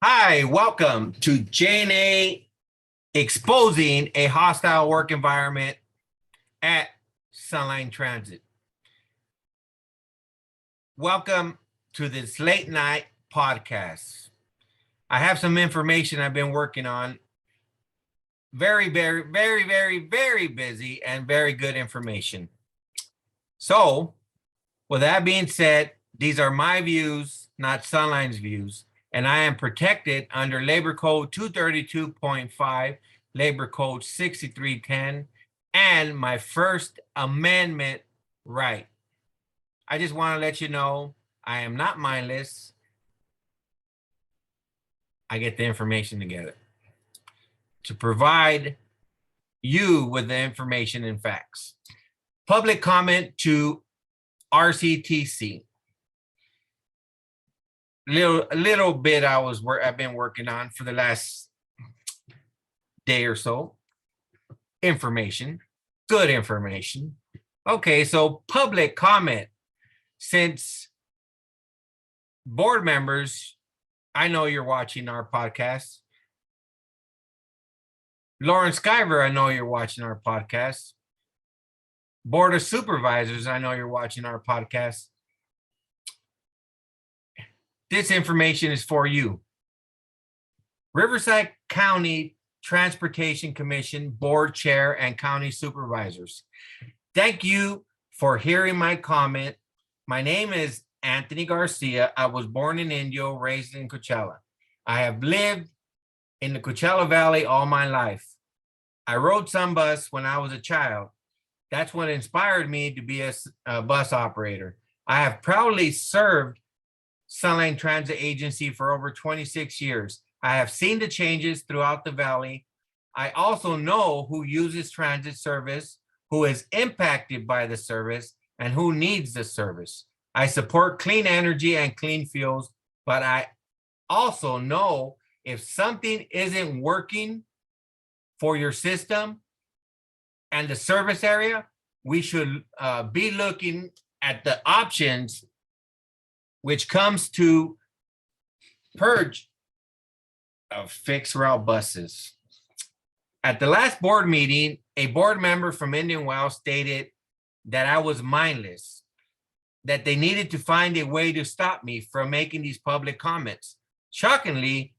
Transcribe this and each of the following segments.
Hi, welcome to JNA Exposing a Hostile Work Environment at Sunline Transit. Welcome to this late night podcast. I have some information I've been working on. Very busy and very good information. So, with that being said, these are my views, not Sunline's views. And I am protected under Labor Code 232.5, Labor Code 6310, and my First Amendment right. I just want to let you know I am not mindless. I get the information together to provide you with the information and facts. Public comment to Rctc. Little bit I've been working on for the last day or so. Information, good information. Okay, so public comment. Since board members, I know you're watching our podcast. Lauren SKIVER, I know you're watching our podcast. Board of Supervisors, I know you're watching our podcast. This information is for you. Riverside County Transportation Commission Board Chair and County Supervisors. Thank you for hearing my comment. My name is Anthony Garcia. I was born in Indio, raised in Coachella. I have lived in the Coachella Valley all my life. I rode some bus when I was a child. That's what inspired me to be a bus operator. I have proudly served Sunline Transit Agency for over 26 years. I have seen the changes throughout the valley. I also know who uses transit service, who is impacted by the service, and who needs the service. I support clean energy and clean fuels, but I also know if something isn't working for your system and the service area, we should be looking at the options which comes to purge of fixed route buses. At the last board meeting, a board member from Indian Wells stated that I was mindless, that they needed to find a way to stop me from making these public comments. Shockingly,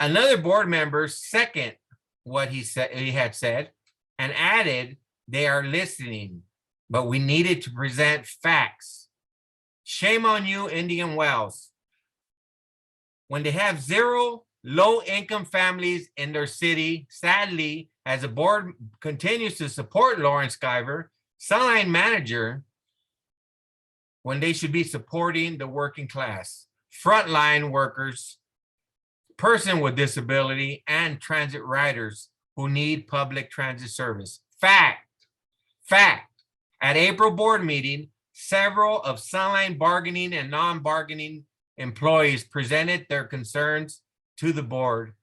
another board member seconded what he had said and added, they are listening, but we needed to present facts. Shame on you, Indian Wells. When they have zero low-income families in their city, sadly, as the board continues to support Lauren SKIVER, Sunline manager, when they should be supporting the working class, frontline workers, person with disability, and transit riders who need public transit service. Fact. At April board meeting, several of Sunline bargaining and non-bargaining employees presented their concerns to the board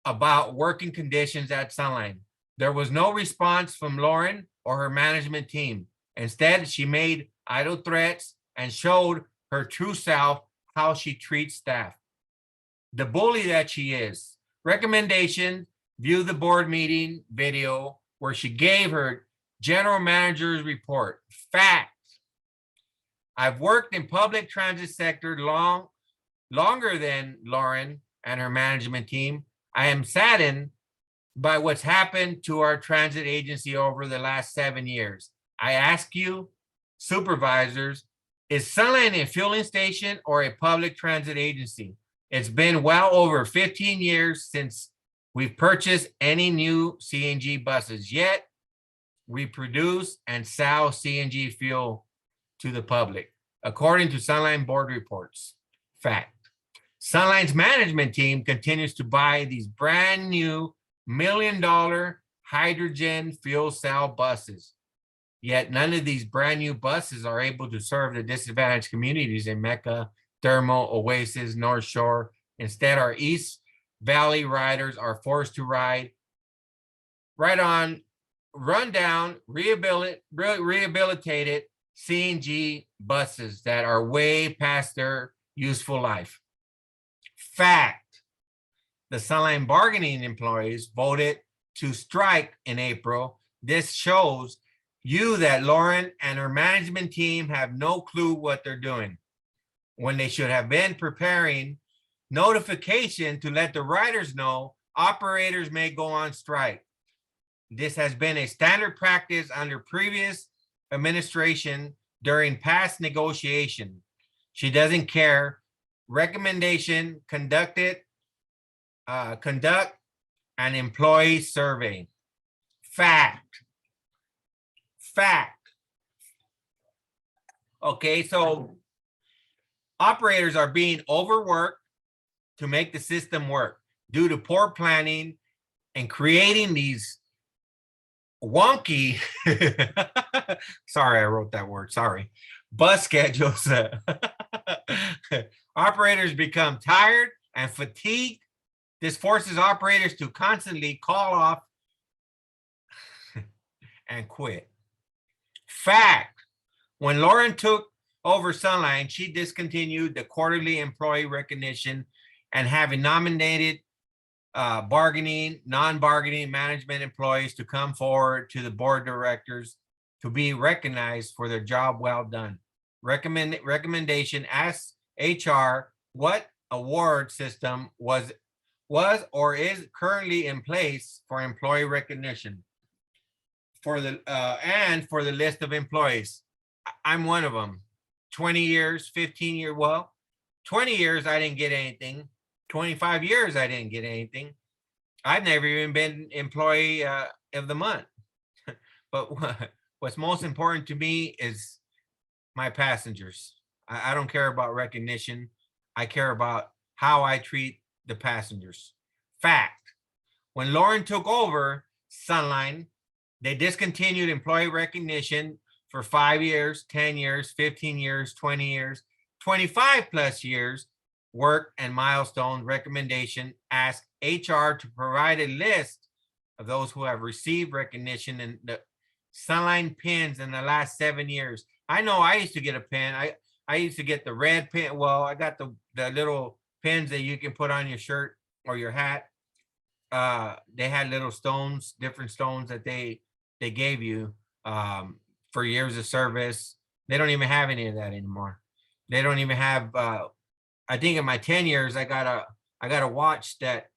about working conditions at Sunline. There was no response from Lauren or her management team. Instead, she made idle threats and showed her true self, how she treats staff. The bully that she is. Recommendation, view the board meeting video where she gave her general manager's report. Fact. I've worked in public transit sector longer than Lauren and her management team. I am saddened by what's happened to our transit agency over the last 7 years. I ask you, supervisors, is Sunline a fueling station or a public transit agency? It's been well over 15 years since we've purchased any new CNG buses, yet we produce and sell CNG fuel to the public, according to Sunline board reports. Fact. Sunline's management team continues to buy these brand new $1 million hydrogen fuel cell buses. Yet none of these brand new buses are able to serve the disadvantaged communities in Mecca, Thermal, Oasis, North Shore. Instead, our East Valley riders are forced to ride on rundown, rehabilitated CNG buses that are way past their useful life. Fact. The Sunline bargaining employees voted to strike in April. This shows you that Lauren and her management team have no clue what they're doing when they should have been preparing notification to let the riders know operators may go on strike. This has been a standard practice under previous administration during past negotiation. She doesn't care. Recommendation: conduct an employee survey. Fact. Okay, so operators are being overworked to make the system work due to poor planning and creating these wonky, sorry, I wrote that word, sorry, bus schedules. Operators become tired and fatigued. This forces operators to constantly call off and quit. Fact: when Lauren took over Sunline, she discontinued the quarterly employee recognition and having nominated non-bargaining management employees to come forward to the board of directors to be recognized for their job well done. Recommendation: ask HR what award system was or is currently in place for employee recognition for the for the list of employees. I'm one of them. 20 years, 15 years, well, 20 years I didn't get anything. 25 years I didn't get anything. I've never even been employee of the month. But what's most important to me is my passengers. I don't care about recognition. I care about how I treat the passengers. Fact: when Lauren took over Sunline, they discontinued employee recognition for 5 years, 10 years, 15 years, 20 years, 25 plus years work and milestone. Recommendation: ask HR to provide a list of those who have received recognition and the Sunline pins in the last 7 years. I know I used to get a pin. I used to get the red pin. Well, I got the little pins that you can put on your shirt or your hat. They had little stones, different stones that they gave you for years of service. They don't even have any of that anymore. They don't even have. I think in my 10 years, I got a watch that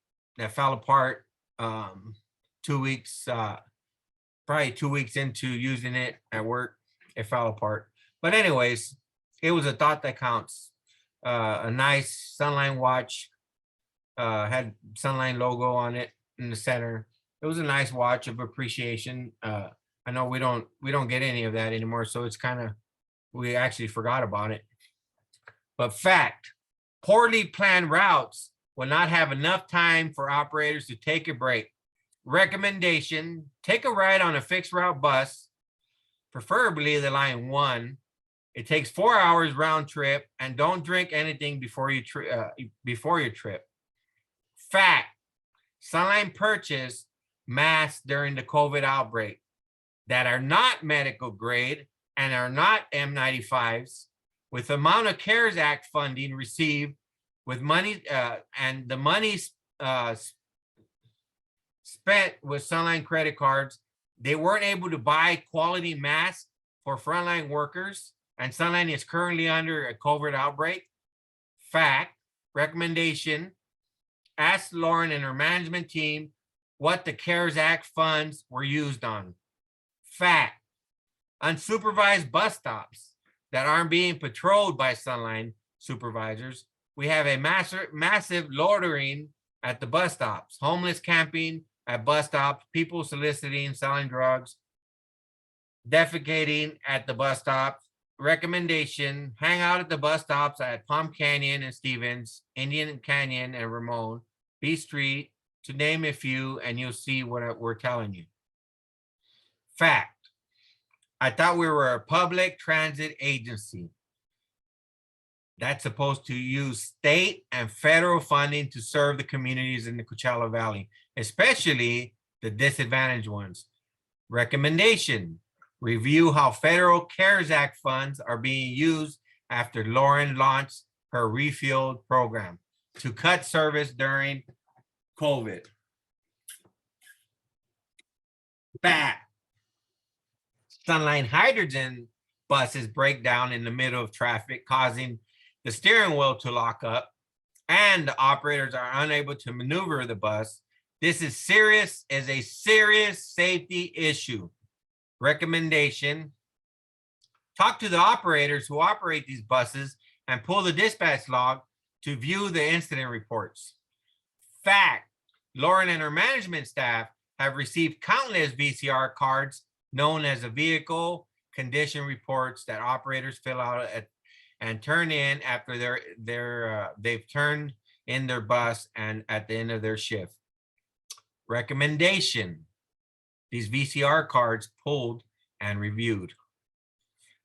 fell apart 2 weeks, probably 2 weeks into using it at work. It fell apart. But anyways, it was a thought that counts. A nice Sunline watch, had Sunline logo on it in the center. It was a nice watch of appreciation. I know we don't get any of that anymore, so it's kind of, we actually forgot about it. But fact: poorly planned routes will not have enough time for operators to take a break. Recommendation: take a ride on a fixed route bus, preferably the line 1. It takes 4 hours round trip, and don't drink anything before your trip. Fact: Sunline purchased masks during the COVID outbreak that are not medical grade and are not N95s. With the amount of CARES Act funding received with money and the money spent with Sunline credit cards, they weren't able to buy quality masks for frontline workers, and Sunline is currently under a COVID outbreak. Fact: recommendation: ask Lauren and her management team what the CARES Act funds were used on. Fact: unsupervised bus stops that aren't being patrolled by Sunline supervisors. We have a massive loitering at the bus stops, homeless camping at bus stops, people soliciting, selling drugs, defecating at the bus stops. Recommendation: hang out at the bus stops at Palm Canyon and Stevens, Indian Canyon and Ramon, B Street, to name a few, and you'll see what we're telling you. Fact: I thought we were a public transit agency that's supposed to use state and federal funding to serve the communities in the Coachella Valley, especially the disadvantaged ones. Recommendation: review how federal CARES Act funds are being used after Lauren launched her refueled program to cut service during COVID. Bad. Sunline hydrogen buses break down in the middle of traffic, causing the steering wheel to lock up, and the operators are unable to maneuver the bus. This is a serious safety issue. Recommendation: talk to the operators who operate these buses and pull the dispatch log to view the incident reports. Fact: Lauren and her management staff have received countless VCR cards known as the vehicle condition reports that operators fill out and turn in after they've turned in their bus and at the end of their shift. Recommendation: these VCR cards pulled and reviewed.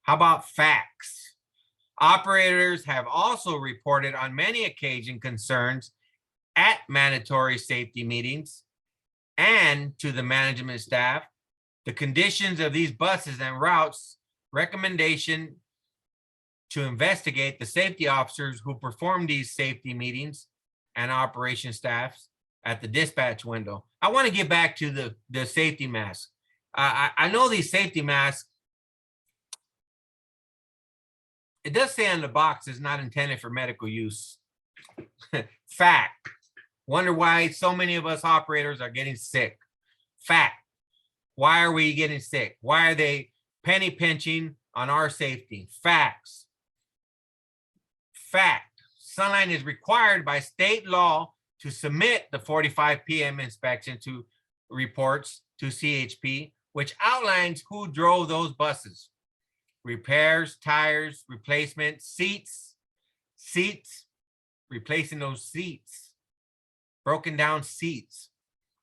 How about facts? Operators have also reported on many occasions concerns at mandatory safety meetings and to the management staff the conditions of these buses and routes. Recommendation: to investigate the safety officers who perform these safety meetings and operation staffs at the dispatch window. I want to get back to the safety mask. I know these safety masks, it does say on the box it's not intended for medical use. Fact: wonder why so many of us operators are getting sick. Fact: why are we getting sick? Why are they penny pinching on our safety? Facts. Fact: Sunline is required by state law to submit the 45 p.m. inspection to reports to CHP, which outlines who drove those buses. Repairs, tires, replacement, seats, replacing those seats, broken down seats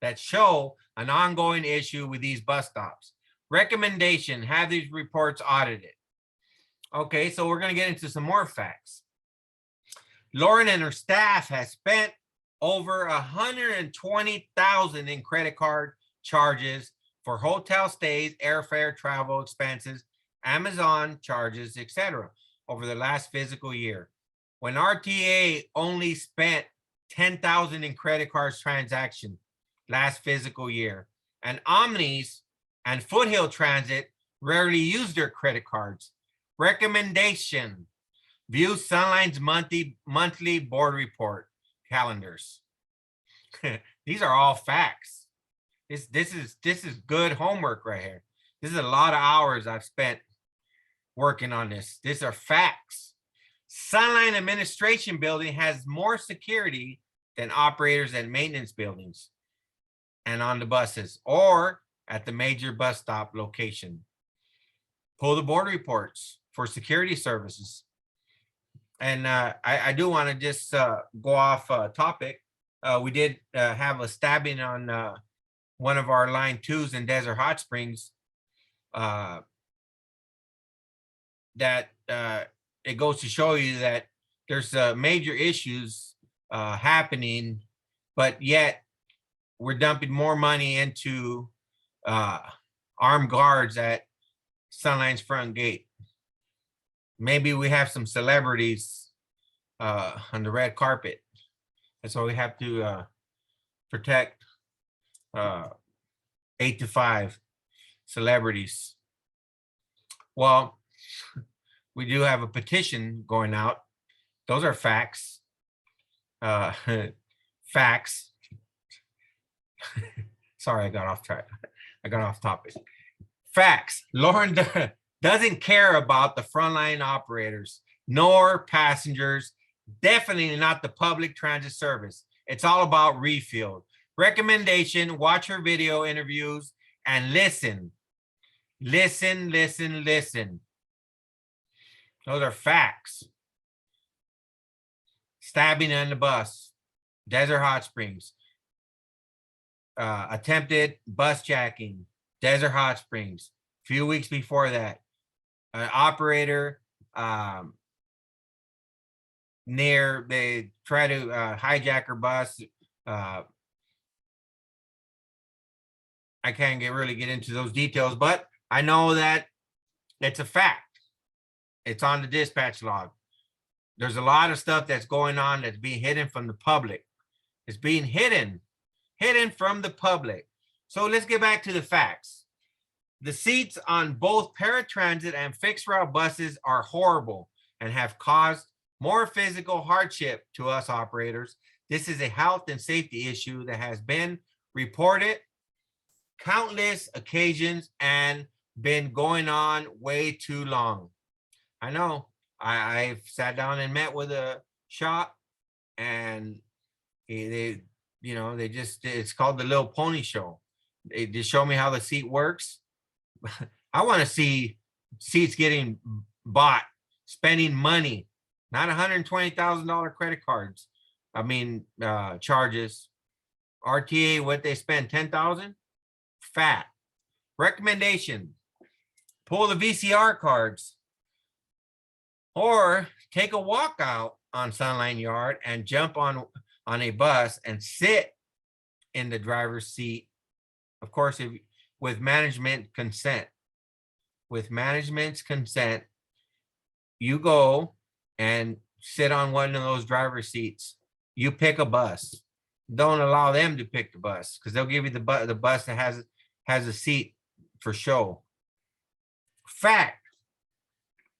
that show an ongoing issue with these bus stops. Recommendation: have these reports audited. Okay, so we're going to get into some more facts. Lauren and her staff has spent over $120,000 in credit card charges for hotel stays, airfare, travel expenses, Amazon charges, etc. over the last fiscal year. When RTA only spent $10,000 in credit cards transaction last fiscal year, and Omnis and Foothill Transit rarely use their credit cards. Recommendation: view Sunline's monthly board report calendars. These are all facts. This is good homework right here. This is a lot of hours I've spent working on this. These are facts. Sunline administration building has more security than operators and maintenance buildings and on the buses or at the major bus stop location. Pull the board reports for security services. And I do want to just go off topic. We did have a stabbing on one of our line 2s in Desert Hot Springs. That it goes to show you that there's major issues happening, but yet we're dumping more money into armed guards at Sunline's front gate. Maybe we have some celebrities on the red carpet. That's why we have to protect 8 to 5 celebrities. Well, we do have a petition going out. Those are facts. Facts. Sorry, I got off track. I got off topic. Facts. Lauren doesn't care about the frontline operators nor passengers, definitely not the public transit service. It's all about refuel. Recommendation: watch her video interviews and listen. Listen. Those are facts. Stabbing on the bus, Desert Hot Springs. Attempted bus jacking, Desert Hot Springs. A few weeks before that, an operator they try to hijack her bus. I can't really get into those details, but I know that it's a fact. It's on the dispatch log. There's a lot of stuff that's going on that's being hidden from the public. It's being hidden hidden from the public. So let's get back to the facts. The seats on both paratransit and fixed route buses are horrible and have caused more physical hardship to us operators. This is a health and safety issue that has been reported countless occasions and been going on way too long. I know. I've sat down and met with a shop, and they it's called the Little Pony Show. They just show me how the seat works. I want to see seats getting bought, spending money, not $120,000 credit cards. I mean, charges. RTA, what they spend, 10,000? Fat. Recommendation: pull the VCR cards, or take a walk out on Sunline Yard and jump on a bus and sit in the driver's seat. Of course, with management consent. With management's consent, you go and sit on one of those driver's seats. You pick a bus. Don't allow them to pick the bus, because they'll give you the bus that has a seat for show. Fact: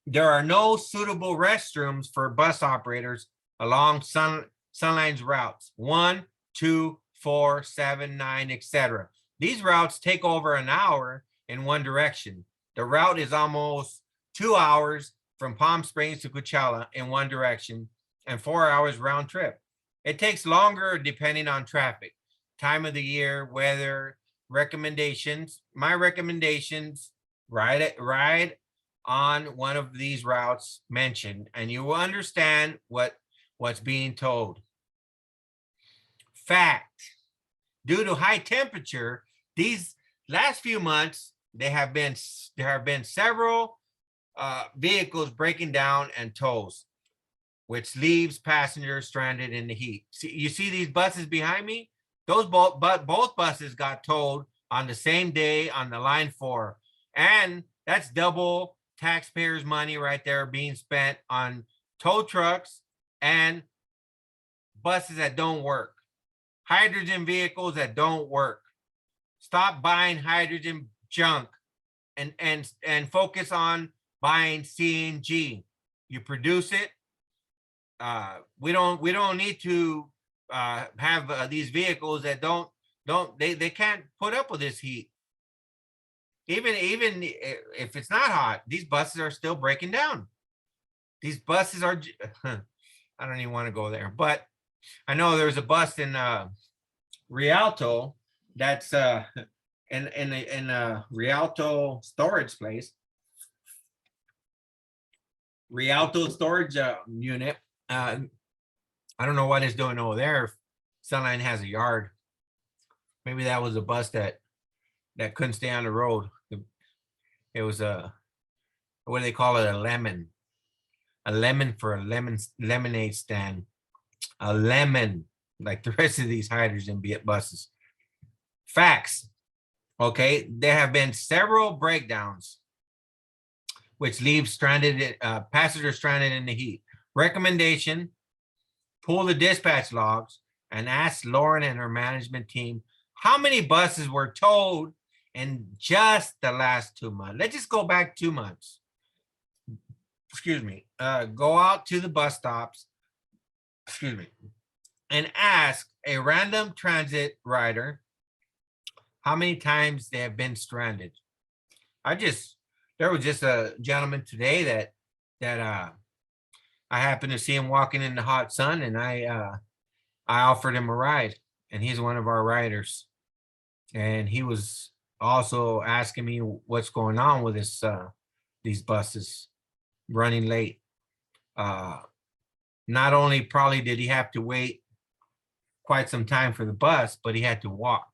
there are no suitable restrooms for bus operators along Sunline's routes 1, 2, 4, 7, 9, etc. These routes take over an hour in one direction. The route is almost 2 hours from Palm Springs to Coachella in one direction and 4 hours round trip. It takes longer depending on traffic, time of the year, weather. Recommendations: my recommendations: ride on one of these routes mentioned, and you will understand what's being told. Fact: due to high temperature, these last few months, there have been several vehicles breaking down and tows, which leaves passengers stranded in the heat. You see these buses behind me? Those both buses got towed on the same day on the line 4, and that's double taxpayers' money right there being spent on tow trucks and buses that don't work, hydrogen vehicles that don't work. Stop buying hydrogen junk and focus on buying CNG. You produce it. We don't need to have these vehicles that they can't put up with this heat. Even if it's not hot, these buses are still breaking down. These buses are, I don't even want to go there, but I know there's a bus in Rialto that's in a Rialto storage place, Rialto storage unit. I don't know what it's doing over there. Sunline has a yard. Maybe that was a bus that couldn't stay on the road. It was what do they call it? A lemon for a lemonade stand. A lemon, like the rest of these hydrogen buses. Facts. Okay, there have been several breakdowns, which leaves passengers stranded in the heat. Recommendation: pull the dispatch logs and ask Lauren and her management team how many buses were towed in just the last 2 months. Let's just go back 2 months. Excuse me. Go out to the bus stops, and ask a random transit rider how many times they have been stranded. There was just a gentleman today that I happened to see him walking in the hot sun, and I offered him a ride, and he's one of our riders. And he was also asking me what's going on with these buses running late. Not only probably did he have to wait quite some time for the bus, but he had to walk.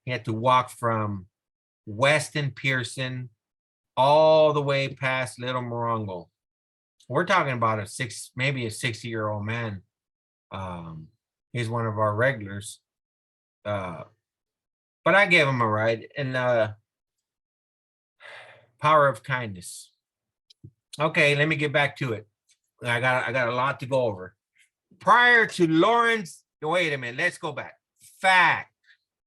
He had to walk from Weston Pearson all the way past Little Morongo. We're talking about maybe a 60-year-old man. He's one of our regulars. But I gave him a ride, and power of kindness. Okay, let me get back to it. I got a lot to go over. Prior to Lawrence, wait a minute, let's go back. Fact,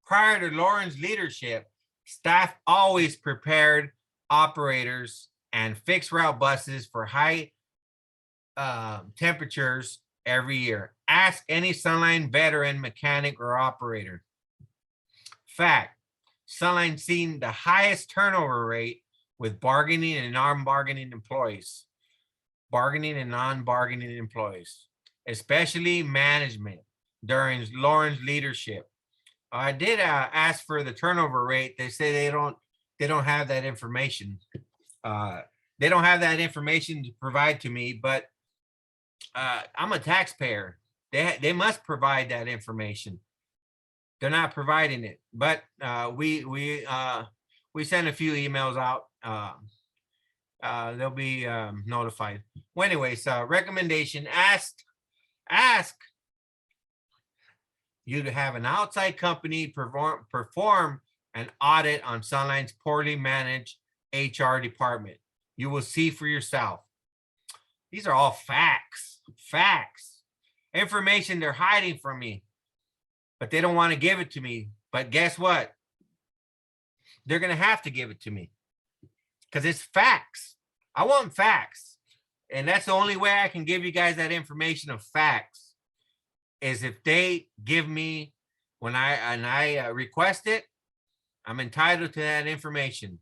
prior to Lauren's leadership, staff always prepared operators and fixed route buses for high temperatures every year. Ask any Sunline veteran, mechanic, or operator. Fact, Sunline seen the highest turnover rate with bargaining and non-bargaining employees. Bargaining and non-bargaining employees, especially management during Lauren's leadership. I did ask for the turnover rate. They say they don't have that information. They don't have that information to provide to me, but I'm a taxpayer. They must provide that information. They're not providing it, but we sent a few emails out. They'll be notified. Well, anyways, recommendation: ask you to have an outside company perform an audit on Sunline's poorly managed HR department. You will see for yourself. These are all facts, information they're hiding from me, but they don't want to give it to me. But guess what? They're going to have to give it to me because it's facts. I want facts. And that's the only way I can give you guys that information of facts is if they give me when I request it, I'm entitled to that information.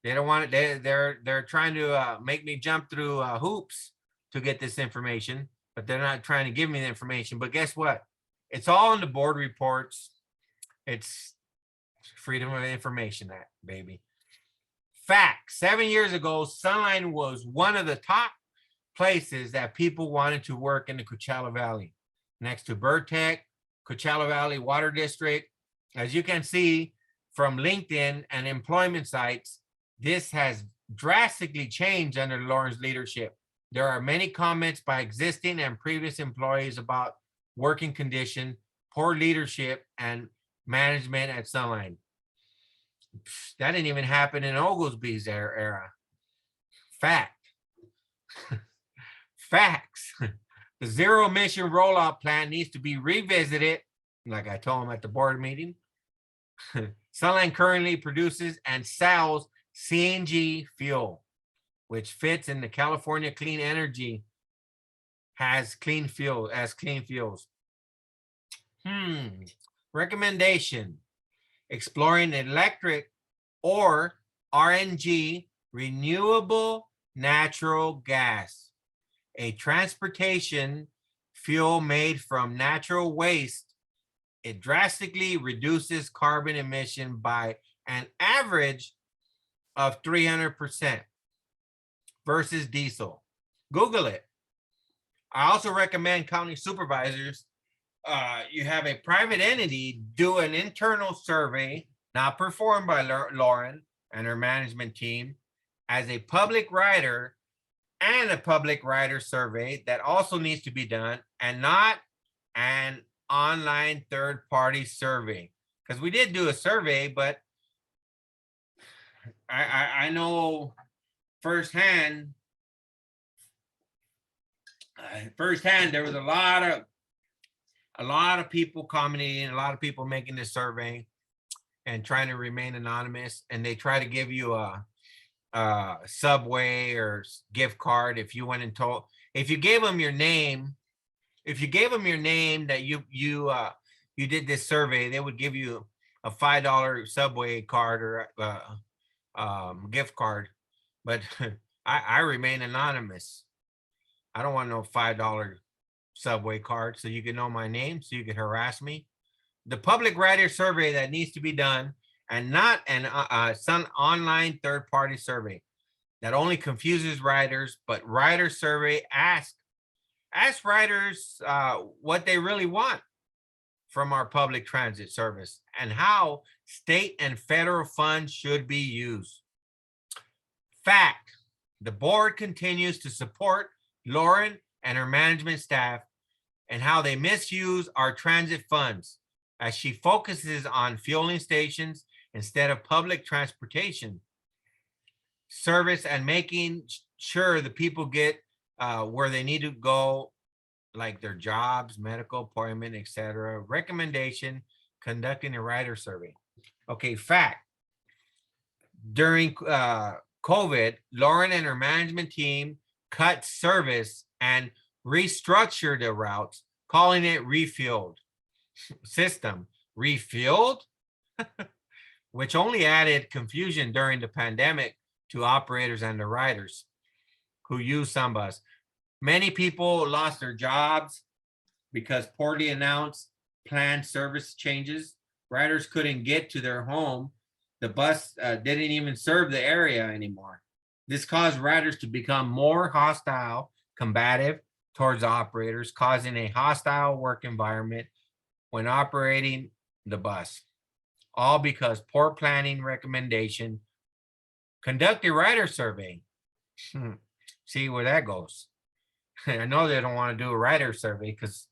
They don't want it. They're trying to make me jump through hoops to get this information, but they're not trying to give me the information. But guess what? It's all in the board reports. It's Freedom of Information Act, baby. Fact, 7 years ago, Sunline was one of the top places that people wanted to work in the Coachella Valley, next to Burtech, Coachella Valley Water District. As you can see from LinkedIn and employment sites, this has drastically changed under Lauren's leadership. There are many comments by existing and previous employees about working condition, poor leadership, and management at Sunline. That didn't even happen in Oglesby's era. Fact. Facts. The zero emission rollout plan needs to be revisited, like I told him at the board meeting. Sunline currently produces and sells CNG fuel, which fits in the California Clean Energy has clean fuel as clean fuels. Recommendation: exploring electric or RNG, renewable natural gas, a transportation fuel made from natural waste. It drastically reduces carbon emission by an average of 300% versus diesel. Google it. I also recommend county supervisors, you have a private entity do an internal survey, not performed by Lauren and her management team, as a public rider, and a public rider survey that also needs to be done, and not an online third-party survey. Because we did do a survey, but I know firsthand there was a lot of people commenting, a lot of people making this survey and trying to remain anonymous, and they try to give you a Subway or gift card if you went and told, if you gave them your name, that you did this survey, they would give you a $5 Subway card or gift card. But I remain anonymous. I don't want no $5 Subway card, so you can know my name, so you can harass me. The public rider survey that needs to be done, and not some online third-party survey that only confuses riders. But rider survey, ask riders what they really want from our public transit service and how state and federal funds should be used. Fact, the board continues to support Lauren and her management staff and how they misuse our transit funds as she focuses on fueling stations instead of public transportation service and making sure the people get where they need to go, like their jobs, medical appointment, etc. Recommendation, conducting a rider survey. Okay, fact. During COVID, Lauren and her management team cut service and restructured the routes, calling it refueled system. Refueled, which only added confusion during the pandemic to operators and the riders who use SunBus. Many people lost their jobs because poorly announced planned service changes. Riders couldn't get to their home. The bus didn't even serve the area anymore. This caused riders to become more hostile, combative towards operators, causing a hostile work environment when operating the bus. All because poor planning recommendation. Conduct a rider survey. See where that goes. I know they don't want to do a rider survey because,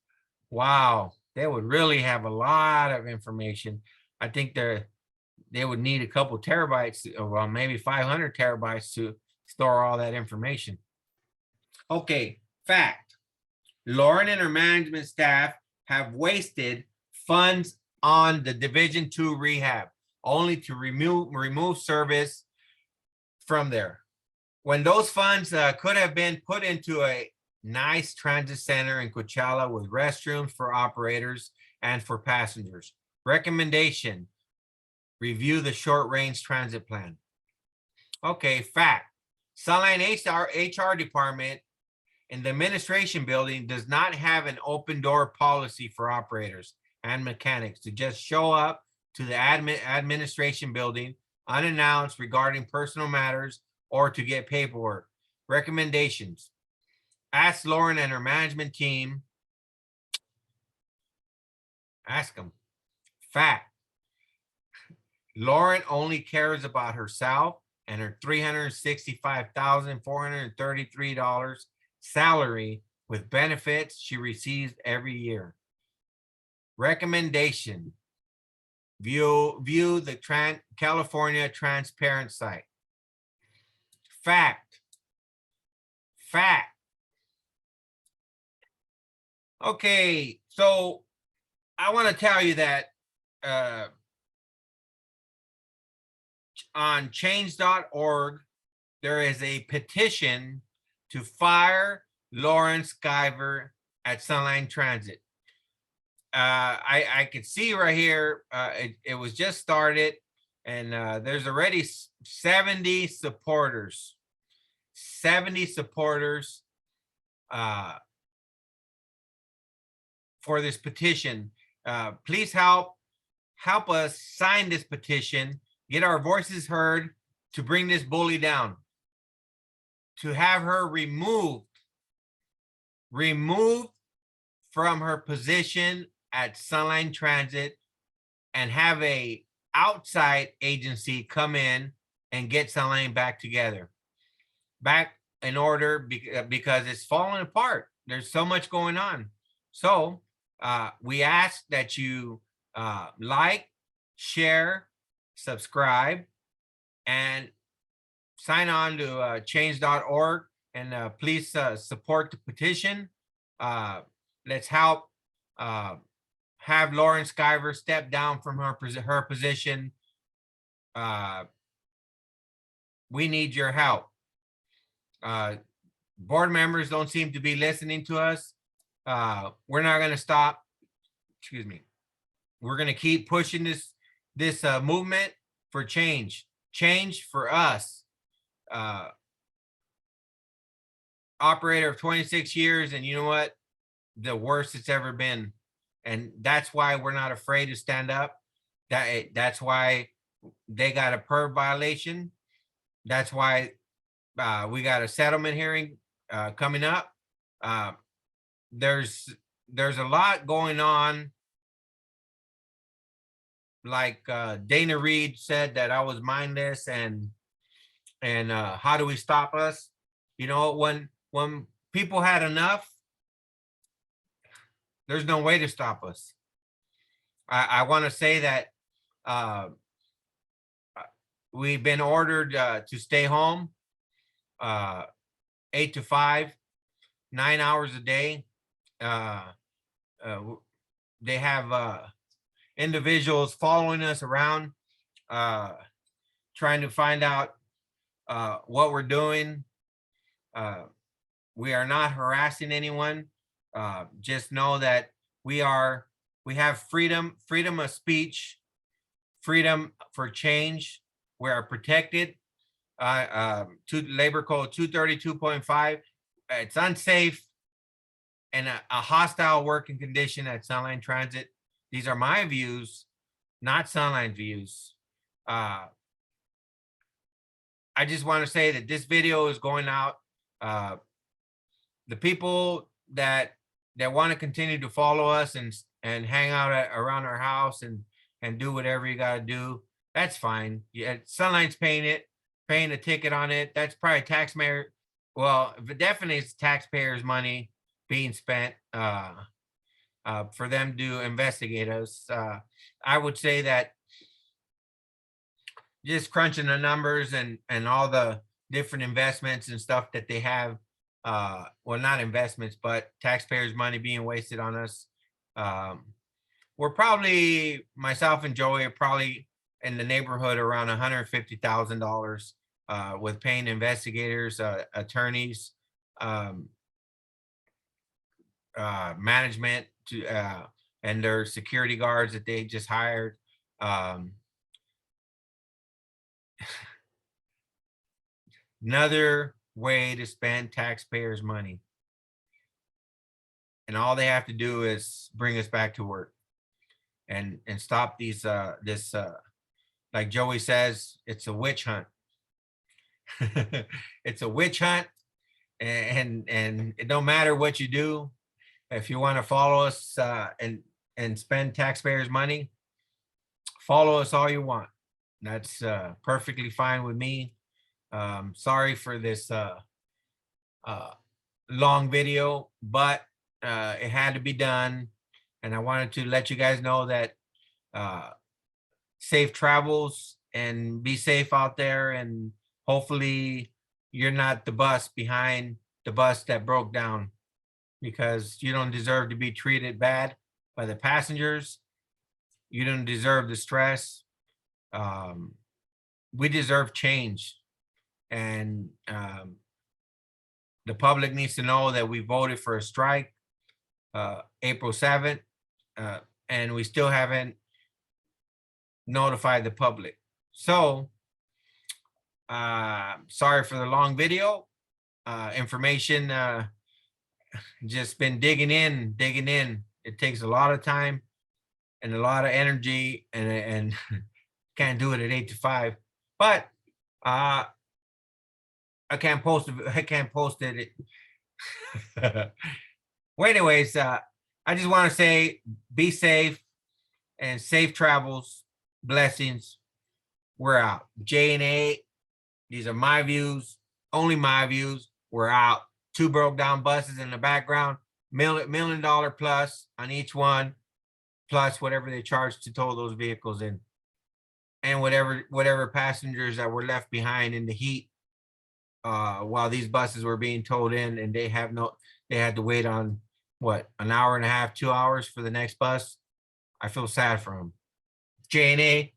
wow, they would really have a lot of information. I think they would need a couple terabytes, or well, maybe 500 terabytes to store all that information. Okay, fact. Lauren and her management staff have wasted funds on the Division 2 rehab, only to remove service from there. When those funds could have been put into a nice transit center in Coachella with restrooms for operators and for passengers. Recommendation, review the short range transit plan. Okay, fact. Sunline HR department in the administration building does not have an open door policy for operators and mechanics to just show up to the administration building unannounced regarding personal matters or to get paperwork. Recommendations. Ask Lauren and her management team. Ask them. Fact. Lauren only cares about herself and her $365,433 salary with benefits she receives every year. Recommendation. View the California Transparent site. Fact. Okay, so I want to tell you that on change.org, there is a petition to fire Lauren SKIVER at Sunline Transit. I could see right here, it was just started, and there's already 70 supporters. 70 supporters for this petition. Please help us sign this petition, get our voices heard to bring this bully down, to have her removed from her position at Sunline Transit, and have a outside agency come in and get Sunline back together, back in order, because it's falling apart. There's so much going on. So we ask that you like, share, subscribe, and sign on to change.org, and please support the petition. Let's help have Lauren SKIVER step down from her position. We need your help. Board members don't seem to be listening to us. We're not going to stop. Excuse me. We're going to keep pushing this movement for change for us. Operator of 26 years, and you know what? The worst it's ever been. And that's why we're not afraid to stand up. That's why they got a PERB violation. That's why we got a settlement hearing coming up. There's a lot going on. Like Dana Reed said that I was mindless, and how do we stop us? You know, when people had enough, there's no way to stop us. I want to say that we've been ordered to stay home 8 to 5, 9 hours a day. they have individuals following us around, trying to find out what we're doing. We are not harassing anyone. Just know that we have freedom of speech, freedom for change. We are protected. To Labor Code 232.5. It's unsafe and a hostile working condition at Sunline Transit. These are my views, not Sunline views. I just want to say that this video is going out. The people that want to continue to follow us and hang out around our house and do whatever you got to do, that's fine. Yeah, Sunline's paying a ticket on it. That's probably taxpayer. Well, definitely it's taxpayers' money being spent for them to investigate us. I would say that just crunching the numbers and all the different investments and stuff that they have, well, not investments, but taxpayers' money being wasted on us. We're probably, myself and Joey are probably in the neighborhood around $150,000 with paying investigators, attorneys, management to and their security guards that they just hired. Another way to spend taxpayers' money. And all they have to do is bring us back to work and stop these like Joey says, it's a witch hunt. It's a witch hunt, and it don't matter what you do. If you want to follow us and spend taxpayers' money, follow us all you want. That's perfectly fine with me. Sorry for this long video, but it had to be done. And I wanted to let you guys know that safe travels and be safe out there. And hopefully you're not the bus behind the bus that broke down, because you don't deserve to be treated bad by the passengers. You don't deserve the stress. We deserve change. And the public needs to know that we voted for a strike April 7th, and we still haven't notified the public. So sorry for the long video. Information, just been digging in. It takes a lot of time and a lot of energy, and can't do it at 8 to 5. But I can't post it. Well, anyways, I just want to say be safe and safe travels. Blessings. We're out. J&A, these are my views, only my views. We're out. 2 broke down buses in the background, $1 million plus on each one, plus whatever they charge to tow those vehicles in, and whatever passengers that were left behind in the heat while these buses were being towed in, and they had to wait on what, an hour and a half, 2 hours for the next bus. I feel sad for them. J&A,